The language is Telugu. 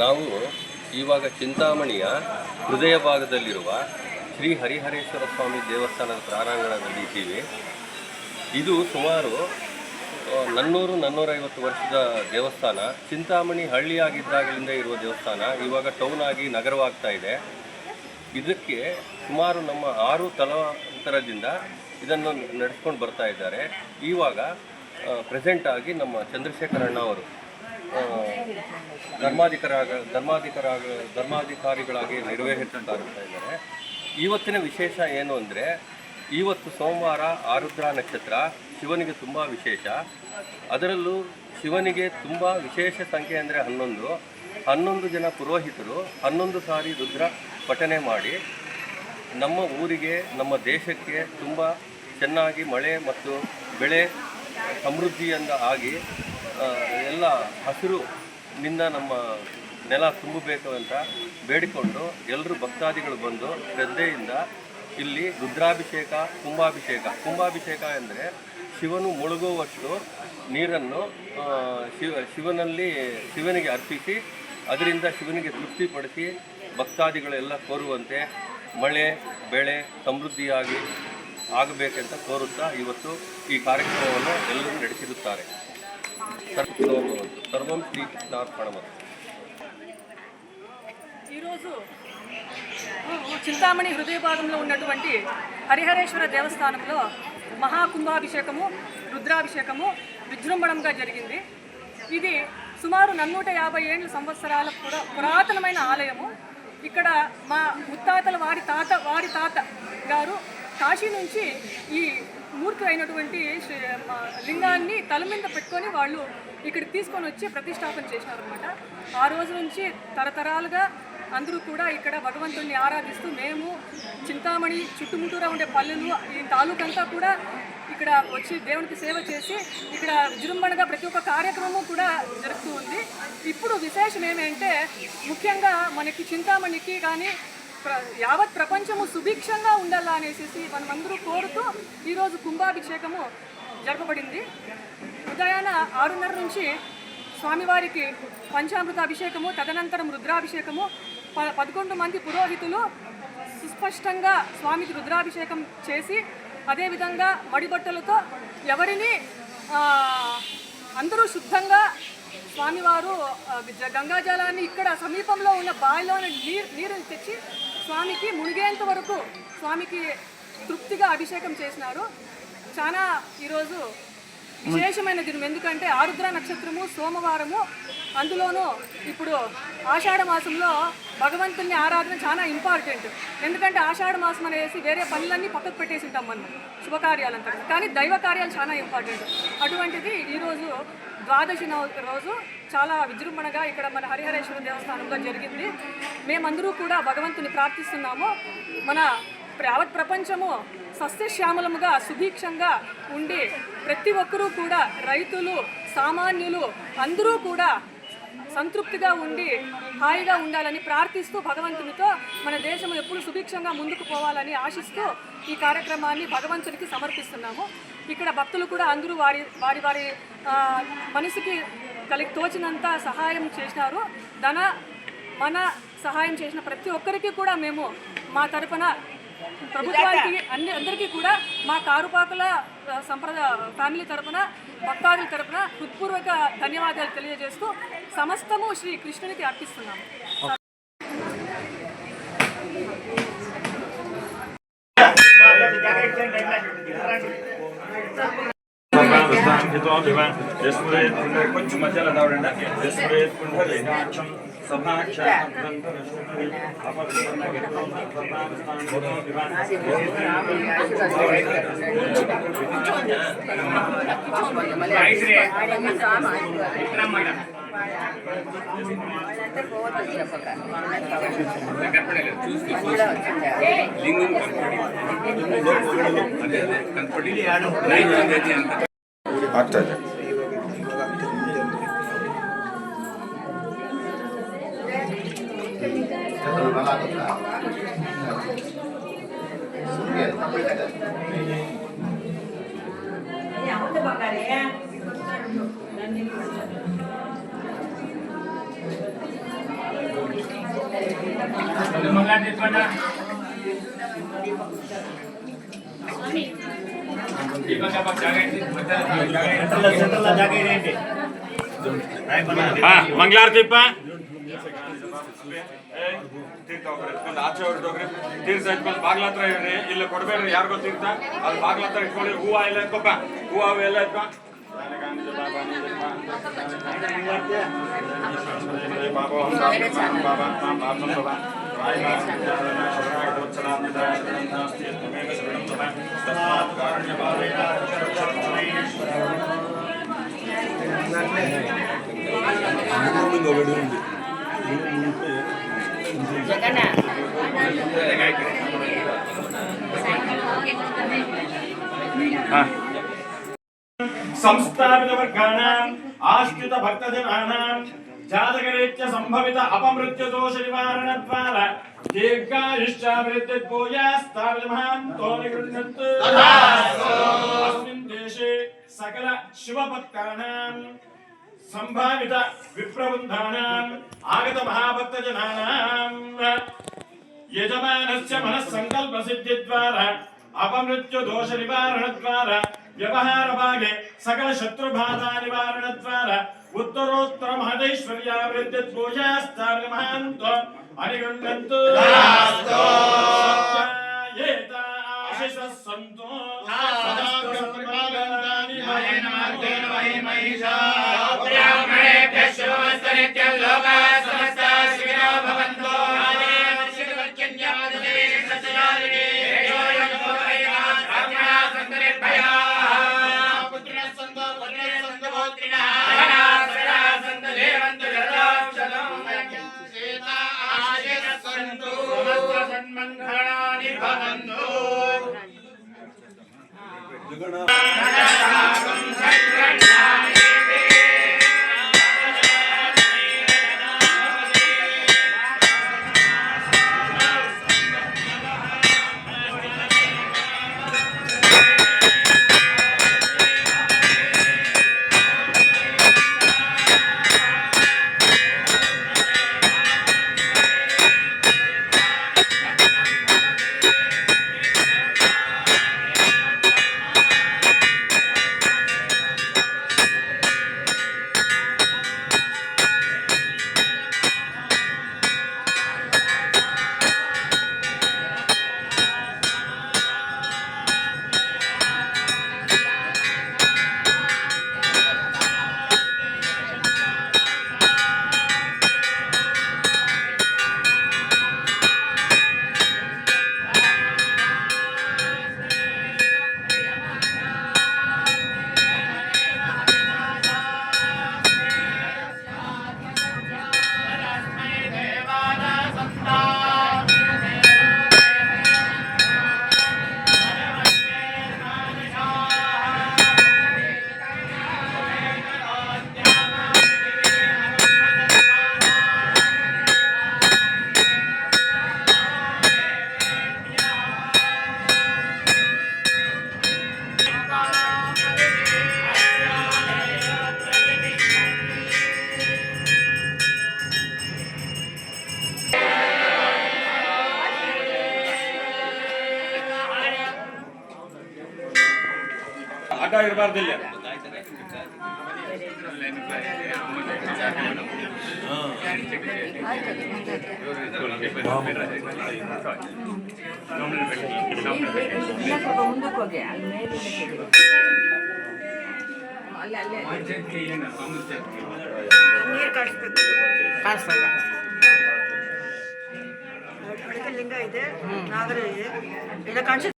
ನಾವು ಇವಾಗ ಚಿಂತಾಮಣಿಯ ಹೃದಯ ಭಾಗದಲ್ಲಿರುವ ಶ್ರೀ ಹರಿಹರೇಶ್ವರ ಸ್ವಾಮಿ ದೇವಸ್ಥಾನದ ಪ್ರಾಂಗಣದಲ್ಲಿ ಇದ್ದೀವಿ. ಇದು ಸುಮಾರು 450 ವರ್ಷದ ದೇವಸ್ಥಾನ. ಚಿಂತಾಮಣಿ ಹಳ್ಳಿಯಾಗಿದ್ದಾಗಲಿಂದ ಇರುವ ದೇವಸ್ಥಾನ ಇವಾಗ ಟೌನ್ ಆಗಿ ನಗರವಾಗ್ತಾ ಇದೆ. ಇದಕ್ಕೆ ಸುಮಾರು ನಮ್ಮ 6 ತಲಾಂತರದಿಂದ ಇದನ್ನು ನಡೆಸ್ಕೊಂಡು ಬರ್ತಾ ಇದ್ದಾರೆ. ಇವಾಗ ಪ್ರೆಸೆಂಟ್ ಆಗಿ ನಮ್ಮ ಚಂದ್ರಶೇಖರ್ ಅಣ್ಣ ಅವರು ಧರ್ಮಾಧಿಕಾರಿಗಳಾಗಿ ನಿರ್ವಹಿಸ್ತಾ ಇದ್ದಾರೆ. ಇವತ್ತಿನ ವಿಶೇಷ ಏನು ಅಂದರೆ, ಇವತ್ತು ಸೋಮವಾರ ಆರುದ್ರಾ ನಕ್ಷತ್ರ ಶಿವನಿಗೆ ತುಂಬ ವಿಶೇಷ. ಅದರಲ್ಲೂ ಶಿವನಿಗೆ ತುಂಬ ವಿಶೇಷ ಸಂಖ್ಯೆ ಅಂದರೆ 11 ಜನ ಪುರೋಹಿತರು 11 ಸಾರಿ ರುದ್ರ ಪಠನೆ ಮಾಡಿ ನಮ್ಮ ಊರಿಗೆ, ನಮ್ಮ ದೇಶಕ್ಕೆ ತುಂಬ ಚೆನ್ನಾಗಿ ಮಳೆ ಮತ್ತು ಬೆಳೆ ಸಮೃದ್ಧಿಯಿಂದ ಆಗಿ ಎಲ್ಲ ಹಸಿರುನಿಂದ ನಮ್ಮ ನೆಲ ತುಂಬಬೇಕು ಅಂತ ಬೇಡಿಕೊಂಡು ಎಲ್ಲರೂ ಭಕ್ತಾದಿಗಳು ಬಂದು ಶ್ರದ್ಧೆಯಿಂದ ಇಲ್ಲಿ ರುದ್ರಾಭಿಷೇಕ, ಕುಂಭಾಭಿಷೇಕ ಎಂದರೆ ಶಿವನು ಮುಳುಗುವಷ್ಟು ನೀರನ್ನು ಶಿವನಿಗೆ ಅರ್ಪಿಸಿ ಅದರಿಂದ ಶಿವನಿಗೆ ತೃಪ್ತಿಪಡಿಸಿ ಭಕ್ತಾದಿಗಳೆಲ್ಲ ಕೋರುವಂತೆ ಮಳೆ ಬೆಳೆ ಸಮೃದ್ಧಿಯಾಗಿ ಆಗಬೇಕೆಂತ ಕೋರುತ್ತಾ ಇವತ್ತು ಈ ಕಾರ್ಯಕ್ರಮವನ್ನು ಎಲ್ಲರೂ ನಡೆಸಿರುತ್ತಾರೆ. ಸರ್ವಂ ಶ್ರೀಕೃಷ್ಣಾರ್ಪಣಮಸ್ತು. ఈరోజు చింతామణి హృదయ భాగంలో ఉన్నటువంటి హరిహరేశ్వర దేవస్థానంలో మహాకుంభాభిషేకము, రుద్రాభిషేకము విజృంభణంగా జరిగింది. ఇది సుమారు 450 సంవత్సరాల పురాతనమైన ఆలయము. ఇక్కడ మా ముత్తాతల వారి తాత గారు కాశీ నుంచి ఈ మూర్తి అయినటువంటి లింగాన్ని తల మీద పెట్టుకొని వాళ్ళు ఇక్కడికి తీసుకొని వచ్చి ప్రతిష్టాపన చేసినారనమాట. ఆ రోజు నుంచి తరతరాలుగా అందరూ కూడా ఇక్కడ భగవంతుడిని ఆరాధిస్తూ, మేము చింతామణి చుట్టుముట్టూరా ఉండే పల్లెలు ఈ తాలూకంతా కూడా ఇక్కడ వచ్చి దేవునికి సేవ చేసి ఇక్కడ విజృంభణగా ప్రతి ఒక్క కార్యక్రమం కూడా జరుగుతూ ఉంది. ఇప్పుడు విశేషం ఏమంటే, ముఖ్యంగా మనకి చింతామణికి కానీ యావత్ ప్రపంచము సుభిక్షంగా ఉండాలా అనేసి మనమందరూ కోరుతూ ఈరోజు కుంభాభిషేకము జరపబడింది. ఉదయాన 6:30 నుంచి స్వామివారికి పంచామృత అభిషేకము, తదనంతరం రుద్రాభిషేకము. 11 మంది పురోహితులు సుస్పష్టంగా స్వామికి రుద్రాభిషేకం చేసి, అదేవిధంగా మడిబట్టలతో ఎవరిని అందరూ శుద్ధంగా స్వామివారు గంగాజలాన్ని ఇక్కడ సమీపంలో ఉన్న బావిలో నీరుని తెచ్చి స్వామికి మునిగేంత వరకు స్వామికి తృప్తిగా అభిషేకం చేసినారు. చాలా ఈరోజు విశేషమైన దినం. ఎందుకంటే ఆరుద్ర నక్షత్రము సోమవారము, అందులోనూ ఇప్పుడు ఆషాఢ మాసంలో భగవంతుని ఆరాధన చాలా ఇంపార్టెంట్. ఎందుకంటే ఆషాఢ మాసం అనేసి వేరే పనులన్నీ పక్కకు పెట్టేసి ఉంటాం మనం, శుభకార్యాలంతా. కానీ దైవ కార్యాలు చాలా ఇంపార్టెంట్. అటువంటిది ఈరోజు ద్వాదశి రోజు చాలా విజృంభణగా ఇక్కడ మన హరిహరేశ్వర దేవస్థానంలో జరిగింది. మేమందరూ కూడా భగవంతుని ప్రార్థిస్తున్నాము. మన యావత్ ప్రపంచము సస్యశ్యామలముగా సుభిక్షంగా ఉండి ప్రతి ఒక్కరూ కూడా, రైతులు సామాన్యులు అందరూ కూడా సంతృప్తిగా ఉండి హాయిగా ఉండాలని ప్రార్థిస్తూ భగవంతునితో మన దేశం ఎప్పుడు సుభిక్షంగా ముందుకు పోవాలని ఆశిస్తూ ఈ కార్యక్రమాన్ని భగవంతునికి సమర్పిస్తున్నాము. ఇక్కడ భక్తులు కూడా అందరూ వారి వారి మనసుకి తోచినంత సహాయం చేసినారు. మన సహాయం చేసిన ప్రతి ఒక్కరికి కూడా మేము మా తరపున ప్రభుత్వానికి అందరికీ కూడా మా కారుపాకుల ఫ్యామిలీ తరపున, భక్తాదుల తరపున హృత్పూర్వక ధన్యవాదాలు తెలియజేస్తూ సమస్తము శ్రీ కృష్ణునికి అర్పిస్తున్నాము. కొంచెం మధ్యలో ಮಂಗಳಾರತಿಪ್ಪ ತೀರ್ಥ ಒಬ್ಬರು ಎತ್ಕೊಂಡು ಆಚೆ ಹೊರಟೋಗ್ರಿ. ತೀರ್ಥ ಎತ್ಕೊಂಡು ಬಾಗ್ಲ ಹತ್ರ ಇಡ್ರಿ, ಇಲ್ಲ ಕೊಡ್ಬೇಡ್ರಿ ಯಾರಿಗೋ ತೀರ್ಥ. ಅಲ್ಲಿ ಬಾಗ್ಲ ಹತ್ರ ಇಟ್ಕೊಳ್ಳಿ. ಹೂವು ಎಲ್ಲ ಎತ್ಕೊಪ್ಪ, ಹೂವು ಎಲ್ಲ ಎತ್ಕೊ. ಸಂಸ್ಥಾಪಿತ ವರ್ಗಾಣಾಂ ಆಶ್ರಿತ ಭಕ್ತಜನಾನಾಂ ಜಾತಕರೀತ್ಯ ಸಂಭವಿತ ಅಪಮೃತ್ಯು ದೋಷ ನಿವಾರಣದ್ವಾರ ದೀರ್ಘಾಯುಷ್ಯಾಭಿವೃದ್ಧಿರ್ಭೂಯಾಸ್ತಾರ್ಯಮಹಾಂತೋ ನಿಗೃಹ್ಣಂತು ಅಸ್ಮಿನ್ ದೇಶೆ ಸಕಲ ಶಿವಭಕ್ತಾನಾಂ ಸಂಭಾವಿತ ವಿಪ್ರಬುದ್ಧಾನಾಂ ಆಗತ ಮಹಾಭಕ್ತಜನಾನಾಂ ಯಜಮಾನಸ್ಯ ಮನಸ್ಸಂಕಲ್ಪ ಸಿದ್ಧಿದ್ವಾರ ಅಪಮೃತ್ಯು ದೋಷ ನಿವಾರಣದ್ವಾರ ವ್ಯವಹಾರ ಭಾಗೆ ಸಕಲ ಶತ್ರುಬಾಧಾ ನಿವಾರಣದ್ವಾರ ಉತ್ತರೋತ್ತರ ಮಹದೈಶ್ವರ್ಯಾಭಿವೃದ್ಧಿ ಭೂಯಾಸ್ತಾರ್ಯ ಮಹಾಂತೋ ಅನಿಗೃಹ್ಣಂತು ಸಂತೋ ಅಡ್ಡ ಇರಬಾರ್ದಿಲ್ಲ. ಮುಂದಕ್ಕೆ ಹೋಗಿ ಅಲ್ಲಿ ಮೇಲೆ ನೀರು ಕಾಣಿಸ್ಬೇಕು ಲಿಂಗ ಇದೆ ನಾಗರ ಇದೆ ಎಲ್ಲ ಕಾಣಿಸುತ್ತೆ.